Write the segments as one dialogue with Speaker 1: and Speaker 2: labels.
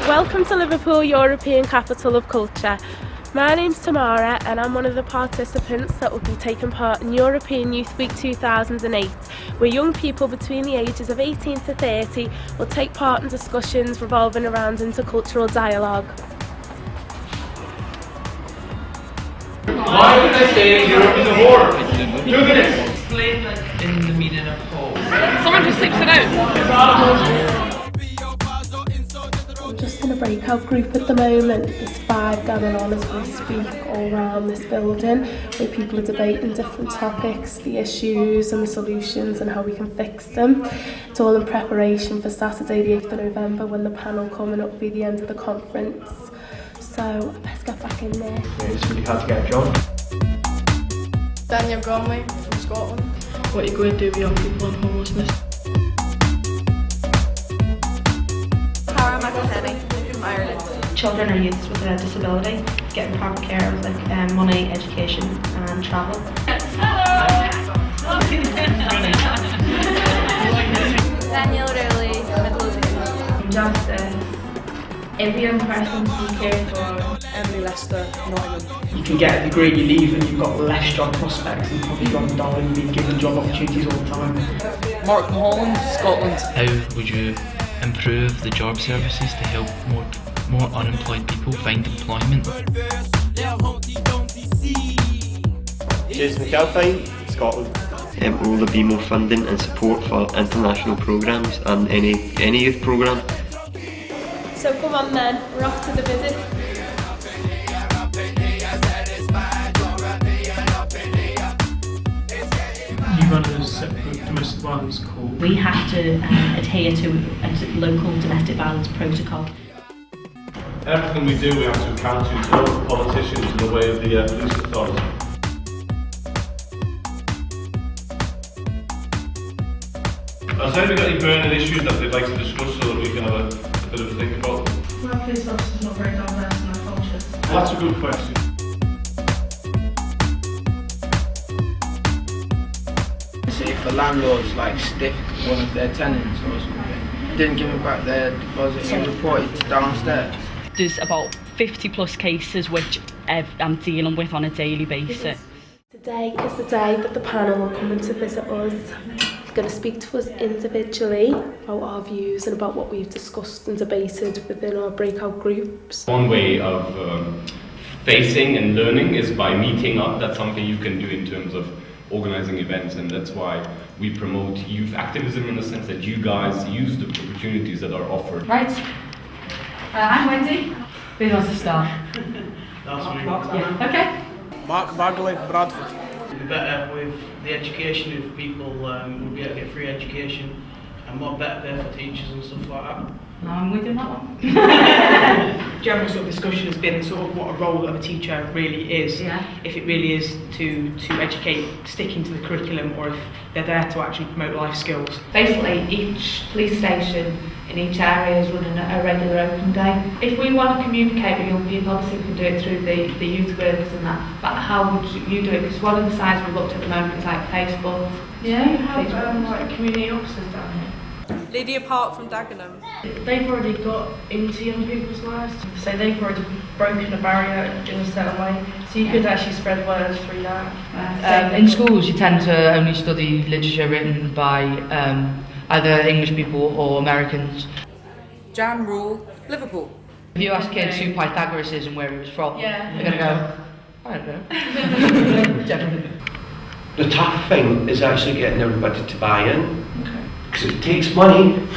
Speaker 1: Welcome to Liverpool, European Capital of Culture. My name's Tamara and I'm one of the participants that will be taking part in European Youth Week 2008, where young people between the ages of 18 to 30 will take part in discussions revolving around intercultural dialogue.
Speaker 2: Why would I say Europe is a whore? Look at this!
Speaker 3: Explain in the meaning of whole.
Speaker 4: Someone just slips it out.
Speaker 1: I'm just in a breakout group at the moment. There's 5 going on as we speak all around this building, where people are debating different topics, the issues and the solutions and how we can fix them. It's all in preparation for Saturday the 8th of November, when the panel coming up will be the end of the conference. So let's get back in there.
Speaker 2: It's really hard to get a job.
Speaker 5: Daniel Bromley from Scotland.
Speaker 4: What are you going to do with young people and homelessness?
Speaker 5: From Ireland.
Speaker 6: Children or youths with a disability, getting proper care of like money, education and travel.
Speaker 5: Daniel Rowley, Midlothian.
Speaker 6: Justice. Every young person to be cared for.
Speaker 3: Emily Lester, Nottingham.
Speaker 7: You can get a degree, you leave and you've got less job prospects and probably you're on the dollar and you've been given job opportunities all the time.
Speaker 3: Mark from Holland, Scotland.
Speaker 8: How would you improve the job services to help more unemployed people find employment?
Speaker 2: James McAlpine, Scotland.
Speaker 9: Will there be more funding and support for international programmes and any youth programme?
Speaker 1: So come on then, we're off to the visit.
Speaker 10: You run a separate domestic violence call.
Speaker 6: We have to adhere to a local domestic violence protocol.
Speaker 2: Everything we do, we have to account to local politicians in the way of the police authority. Has anybody got any burning issues that they'd like to discuss so that we can have a bit of a think about them?
Speaker 6: Well, police officers not very diverse in our cultures.
Speaker 2: That's a good question.
Speaker 3: Say if the landlord's like stiffed one of their tenants or something, didn't give them back their deposit and reported to downstairs.
Speaker 4: There's about 50 plus cases which I'm dealing with on a daily basis.
Speaker 1: Today is the day that the panel are coming to visit us. They're going to speak to us individually about our views and about what we've discussed and debated within our breakout groups.
Speaker 11: One way of facing and learning is by meeting up. That's something you can do in terms of organising events, and that's why we promote youth activism in the sense that you guys use the opportunities that are offered.
Speaker 6: Right. I'm Wendy. Who wants to start?
Speaker 2: That's me.
Speaker 6: Yeah. Okay.
Speaker 3: Mark Bagley, Bradford.
Speaker 7: It'd be better with the education if people would be able to get free education and more better there for teachers and stuff like that.
Speaker 6: No, I'm with you on that one.
Speaker 7: General sort of discussion has been sort of what a role of a teacher really is.
Speaker 6: Yeah.
Speaker 7: If it really is to educate, sticking to the curriculum, or if they're there to actually promote life skills.
Speaker 6: Basically, each police station in each area is running a regular open day. If we want to communicate with young people, obviously we can do it through the youth workers and that, but how would you do it? Because one of the sites we looked at the moment is like Facebook.
Speaker 5: Yeah, you have like community officers down here.
Speaker 4: Lydia Park from Dagenham.
Speaker 6: They've already got into young people's lives, so they've already broken a barrier in a certain way, so you could actually spread words through that.
Speaker 4: In schools you tend to only study literature written by either English people or Americans. Jan Rule, Liverpool. If you ask kids who Pythagoras is and where he was from, they're going to go, I don't know. Generally.
Speaker 9: The tough thing is actually getting everybody to buy in, because it takes money.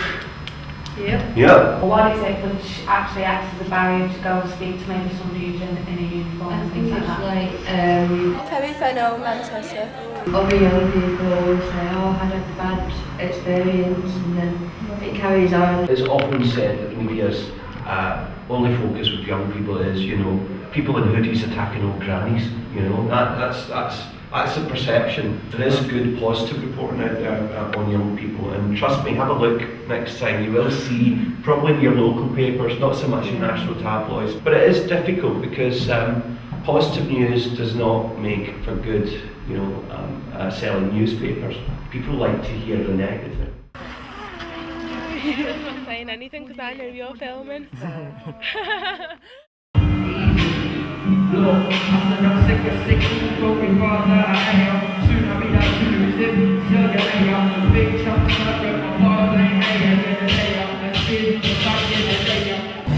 Speaker 6: Yep.
Speaker 9: Yeah.
Speaker 6: What is it which actually acts as a barrier to go and speak to maybe somebody who's in a uniform and things like that?
Speaker 5: Kerry Fennell, Manchester.
Speaker 6: Other young people say, oh, I had a bad experience, and then it carries on.
Speaker 9: It's often said that the media's only focus with young people is, people in hoodies attacking old grannies. That's the perception. There is good positive reporting out there on young people, and trust me, have a look next time. You will see, probably in your local papers, not so much in national tabloids, but it is difficult because positive news does not make for good, selling newspapers. People like to hear the negative.
Speaker 1: I'm not saying anything because I know you're filming.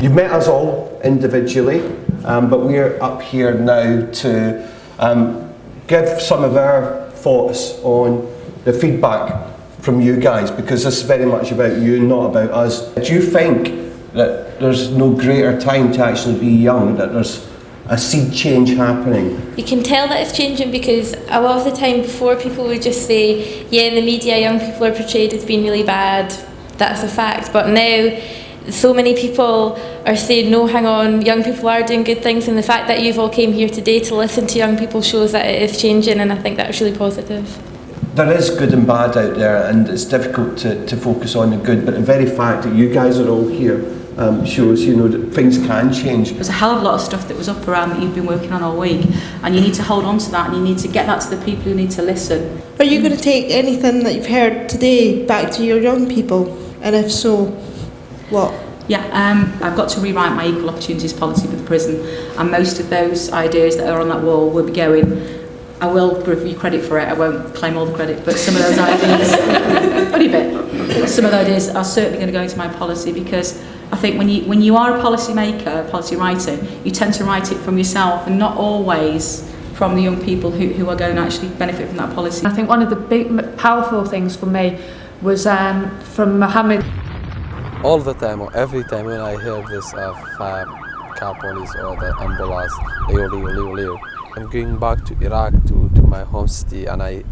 Speaker 9: You've met us all individually, but we're up here now to give some of our thoughts on the feedback from you guys, because this is very much about you, not about us. Do you think that there's no greater time to actually be young, that there's a seed change happening?
Speaker 12: You can tell that it's changing because a lot of the time before people would just say, yeah, in the media young people are portrayed as being really bad, that's a fact, but now so many people are saying, no, hang on, young people are doing good things, and the fact that you've all came here today to listen to young people shows that it is changing, and I think that's really positive.
Speaker 9: There is good and bad out there, and it's difficult to focus on the good, but the very fact that you guys are all here shows, you know, that things can change.
Speaker 13: There's a hell of a lot of stuff that was up around that you've been working on all week, and you need to hold on to that, and you need to get that to the people who need to listen.
Speaker 14: Are you going to take anything that you've heard today back to your young people, and if so, what?
Speaker 13: Yeah, I've got to rewrite my equal opportunities policy for the prison, and most of those ideas that are on that wall will be going. I will give you credit for it, I won't claim all the credit, but some of those ideas, only a bit, some of those ideas are certainly going to go into my policy, because I think when you are a policy maker, a policy writer, you tend to write it from yourself and not always from the young people who are going to actually benefit from that policy.
Speaker 6: I think one of the big, powerful things for me was from Mohammed.
Speaker 15: All the time, or every time when I hear this fire, car police or the ambulance, Leo. I'm going back to Iraq, to my home city, and I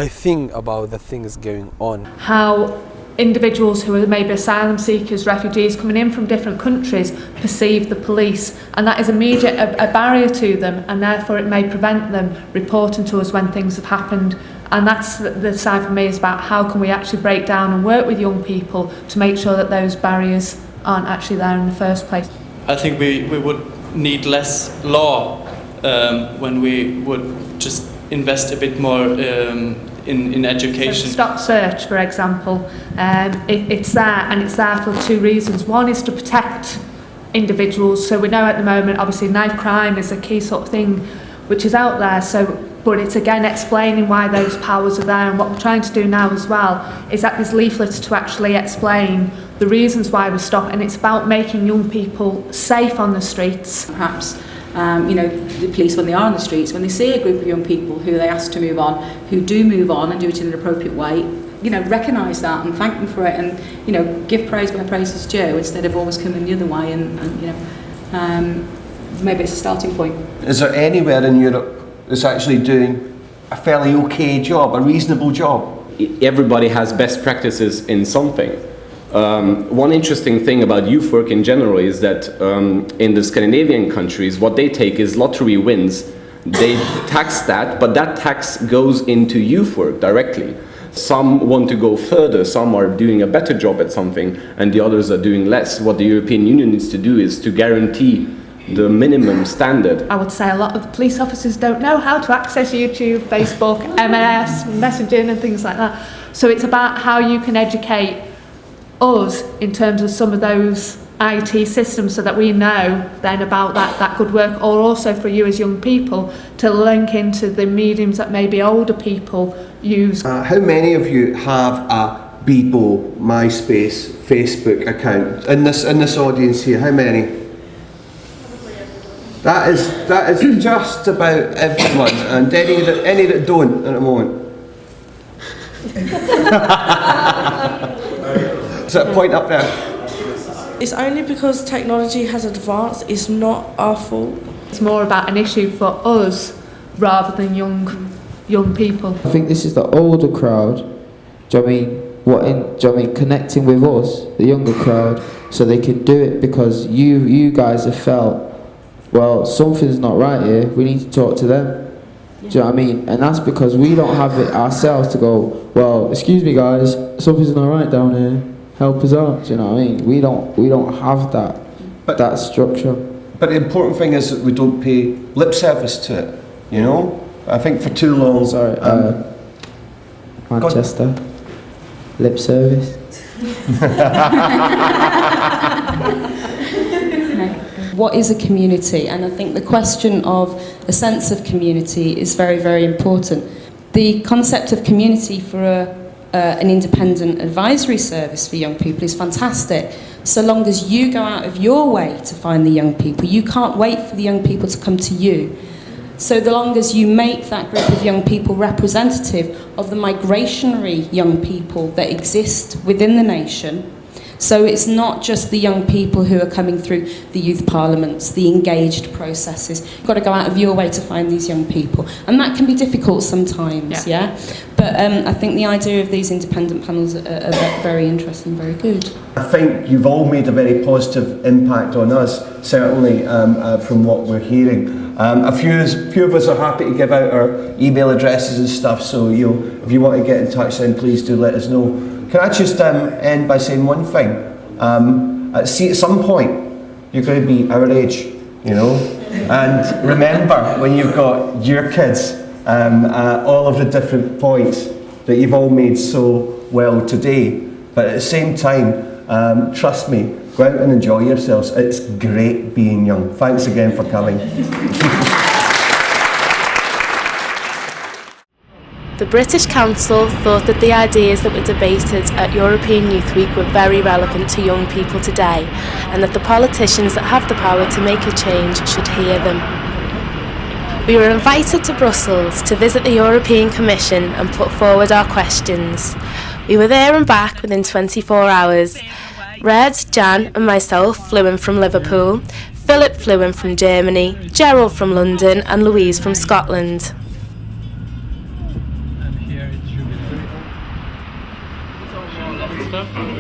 Speaker 15: think about the things going on.
Speaker 6: How individuals who are maybe asylum seekers, refugees coming in from different countries perceive the police, and that is a barrier to them, and therefore it may prevent them reporting to us when things have happened. And that's the side for me, is about how can we actually break down and work with young people to make sure that those barriers aren't actually there in the first place.
Speaker 10: I think we would need less law when we would just invest a bit more in education.
Speaker 6: So Stop Search, for example, it's there, and it's there for two reasons. One is to protect individuals. So we know at the moment, obviously, knife crime is a key sort of thing which is out there. But it's again explaining why those powers are there, and what we're trying to do now as well is that there's leaflets to actually explain the reasons why we stop, and it's about making young people safe on the streets.
Speaker 13: Perhaps the police, when they are on the streets, when they see a group of young people who they ask to move on, who do move on and do it in an appropriate way, recognise that and thank them for it, and give praise where praise is due, instead of always coming the other way, and maybe it's a starting point.
Speaker 9: Is there anywhere in Europe that's actually doing a fairly okay job, a reasonable job?
Speaker 11: Everybody has best practices in something. One interesting thing about youth work in general is that in the Scandinavian countries, what they take is lottery wins. They tax that, but that tax goes into youth work directly. Some want to go further, some are doing a better job at something, and the others are doing less. What the European Union needs to do is to guarantee the minimum standard.
Speaker 6: I would say a lot of the police officers don't know how to access YouTube, Facebook, MS, messaging and things like that. So it's about how you can educate us in terms of some of those IT systems, so that we know then about that good work, or also for you as young people to link into the mediums that maybe older people use.
Speaker 9: How many of you have a Bebo, MySpace, Facebook account in this audience here? How many? That is just about everyone, and any that don't at the moment. Is that a point up there?
Speaker 14: It's only because technology has advanced, it's not our fault.
Speaker 6: It's more about an issue for us rather than young people.
Speaker 16: I think this is the older crowd, connecting with us, the younger crowd, so they can do it, because you guys have felt, well, something's not right here, we need to talk to them. Yeah. Do you know what I mean? And that's because we don't have it ourselves to go, well, excuse me guys, something's not right down here, help us out. Do you know what I mean? We don't have that structure.
Speaker 9: But the important thing is that we don't pay lip service to it, you know? I think for too long...
Speaker 16: Manchester, lip service.
Speaker 17: What is a community? And I think the question of a sense of community is very, very important. The concept of community for an independent advisory service for young people is fantastic, so long as you go out of your way to find the young people. You can't wait for the young people to come to you. So the long as you make that group of young people representative of the migratory young people that exist within the nation, so it's not just the young people who are coming through the youth parliaments, the engaged processes. You've got to go out of your way to find these young people. And that can be difficult sometimes, yeah? But I think the idea of these independent panels are very interesting, very good.
Speaker 9: I think you've all made a very positive impact on us, certainly from what we're hearing. A few of us are happy to give out our email addresses and stuff, so if you want to get in touch, then please do let us know. Can I just end by saying one thing? At some point, you're going to be our age, you know? And remember, when you've got your kids, all of the different points that you've all made so well today. But at the same time, trust me, go out and enjoy yourselves. It's great being young. Thanks again for coming.
Speaker 1: The British Council thought that the ideas that were debated at European Youth Week were very relevant to young people today, and that the politicians that have the power to make a change should hear them. We were invited to Brussels to visit the European Commission and put forward our questions. We were there and back within 24 hours. Red, Jan and myself flew in from Liverpool, Philip flew in from Germany, Gerald from London and Louise from Scotland.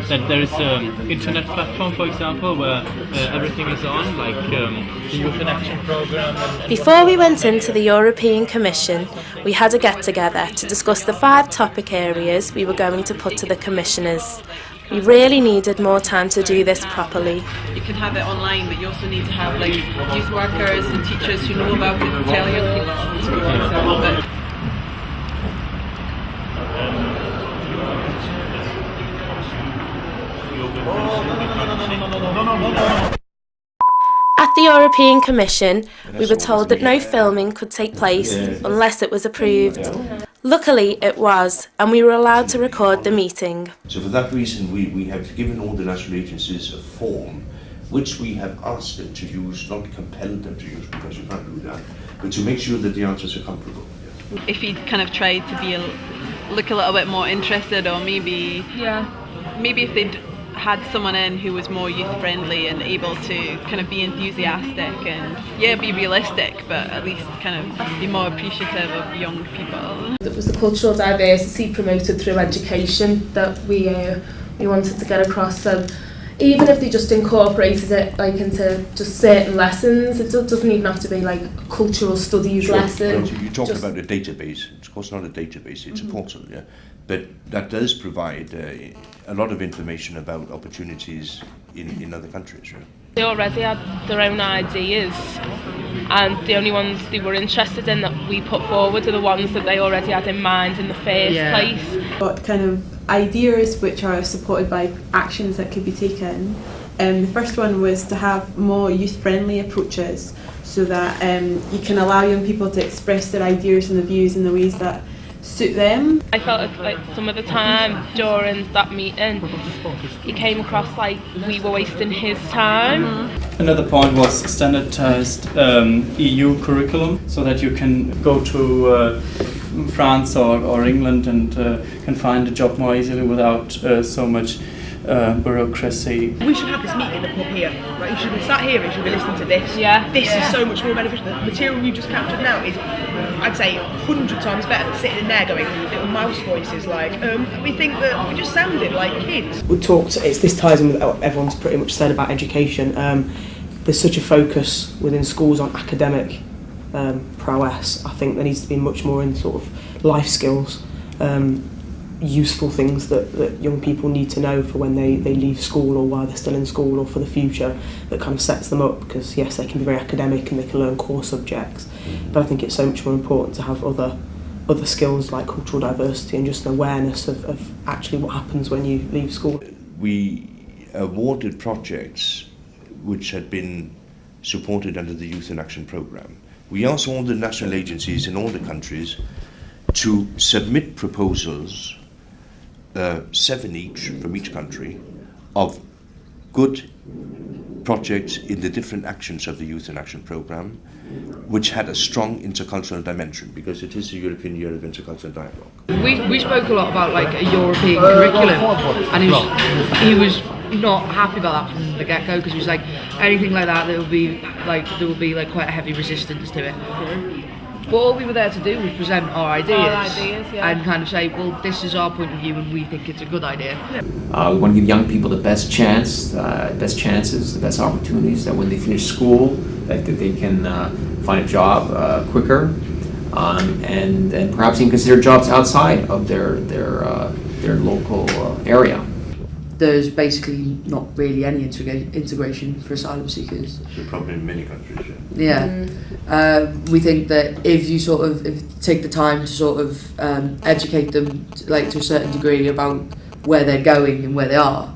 Speaker 8: That there is an internet platform, for example, where everything is on, like the Youth in Action program.
Speaker 1: Before we went into the European Commission, we had a get-together to discuss the 5 topic areas we were going to put to the commissioners. We really needed more time to do this properly.
Speaker 18: You can have it online, but you also need to have like youth workers and teachers who know about it to tell young people.
Speaker 1: At the European Commission, we were told that no filming could take place unless it was approved. Luckily, it was, and we were allowed to record the meeting.
Speaker 19: So for that reason, we have given all the national agencies a form which we have asked them to use, not compelled them to use, because you can't do that, but to make sure that the answers are comparable.
Speaker 18: If he'd kind of tried to look a little bit more interested, or maybe if they'd had someone in who was more youth friendly and able to kind of be enthusiastic and be realistic, but at least kind of be more appreciative of young people.
Speaker 1: It was the cultural diversity promoted through education that we wanted to get across. So even if they just incorporated it like into just certain lessons, it doesn't even have to be like a cultural studies lesson.
Speaker 19: You talked about a database. It's of course not a database, it's a portal, but that does provide a lot of information about opportunities in other countries. Right?
Speaker 20: They already had their own ideas, and the only ones they were interested in that we put forward are the ones that they already had in mind in the first place.
Speaker 21: What kind of ideas which are supported by actions that could be taken? The first one was to have more youth-friendly approaches, so that you can allow young people to express their ideas and their views in the ways that suit them.
Speaker 20: I felt like some of the time during that meeting, he came across like we were wasting his time.
Speaker 10: Another point was standardized EU curriculum, so that you can go to France or England and can find a job more easily without so much bureaucracy.
Speaker 22: We should have this meeting in the pub here. Like, you should be sat here and you should be listening to this. This is so much more beneficial. The material you just captured now is, I'd say, 100 times better than sitting in there going little mouse voices like, we think that we just sounded like kids.
Speaker 23: We talked, this ties in with what everyone's pretty much said about education. There's such a focus within schools on academic prowess. I think there needs to be much more in sort of life skills, useful things that young people need to know for when they leave school or while they're still in school or for the future, that kind of sets them up, because yes, they can be very academic and they can learn core subjects, but I think it's so much more important to have other skills like cultural diversity and just an awareness of actually what happens when you leave school.
Speaker 19: we awarded projects which had been supported under the Youth in Action programme. We asked all the national agencies in all the countries to submit proposals, 7 each from each country, of good projects in the different actions of the Youth in Action programme, which had a strong intercultural dimension, because it is the European Year of Intercultural Dialogue.
Speaker 4: We spoke a lot about like a European curriculum, and he was not happy about that from the get-go, because he was like, anything like that, there will be like quite a heavy resistance to it. But all we were there to do was present our ideas, and kind of say, well, this is our point of view and we think it's a good idea.
Speaker 2: We want to give young people the best chances, the best opportunities, that when they finish school, that they can find a job quicker, and perhaps even consider jobs outside of their local area.
Speaker 4: There's basically not really any integration for asylum seekers.
Speaker 19: It's a problem in many countries.
Speaker 4: We think that if you take the time to sort of educate them to a certain degree about where they're going and where they are,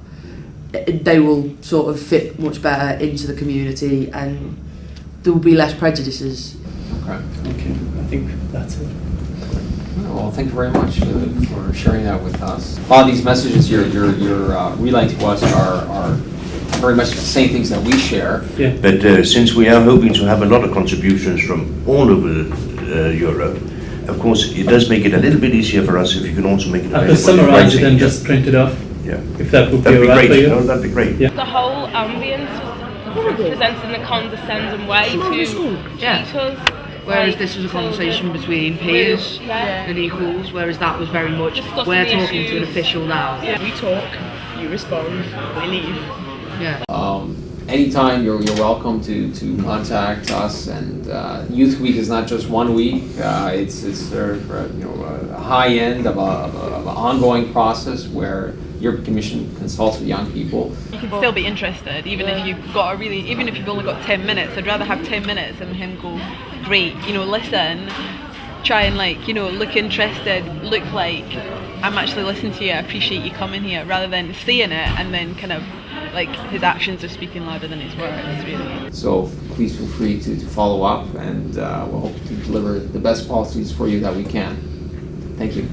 Speaker 4: they will sort of fit much better into the community, and there will be less prejudices.
Speaker 2: Okay.
Speaker 10: I think that's it.
Speaker 2: Well, thank you very much for sharing that with us. A lot of these messages you're relaying to us are very much the same things that we share.
Speaker 10: Yeah.
Speaker 19: But since we are hoping to have a lot of contributions from all over Europe, of course, it does make it a little bit easier for us if you can also make it available.
Speaker 10: Summarize it and just print it off.
Speaker 19: Yeah.
Speaker 10: If that would
Speaker 19: that'd
Speaker 10: be
Speaker 19: great.
Speaker 10: for you.
Speaker 19: No, that'd be great.
Speaker 10: Yeah.
Speaker 20: The whole ambience was presented in a condescending way to treat us.
Speaker 4: Whereas this was a conversation between peers and equals, whereas that was very much, we're talking to an official now.
Speaker 22: Yeah. We talk, you respond, we leave.
Speaker 4: Yeah.
Speaker 2: Anytime you're welcome to contact us, and Youth Week is not just 1 week. It's a high end of an ongoing process where your commission consults with young people.
Speaker 18: You can still be interested, even if you've only got 10 minutes. I'd rather have 10 minutes and him go, great, listen, try and look interested, look like I'm actually listening to you, I appreciate you coming here, rather than saying it and then kind of his actions are speaking louder than his words, really.
Speaker 2: So please feel free to follow up, and we'll hope to deliver the best policies for you that we can. Thank you.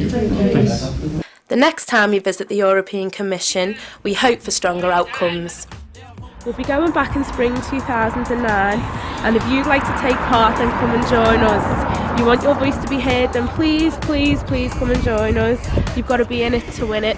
Speaker 10: Thanks.
Speaker 3: The next time you visit the European Commission, we hope for stronger outcomes.
Speaker 1: We'll be going back in spring 2009, and if you'd like to take part, then come and join us. If you want your voice to be heard, then please, please, please come and join us. You've got to be in it to win it.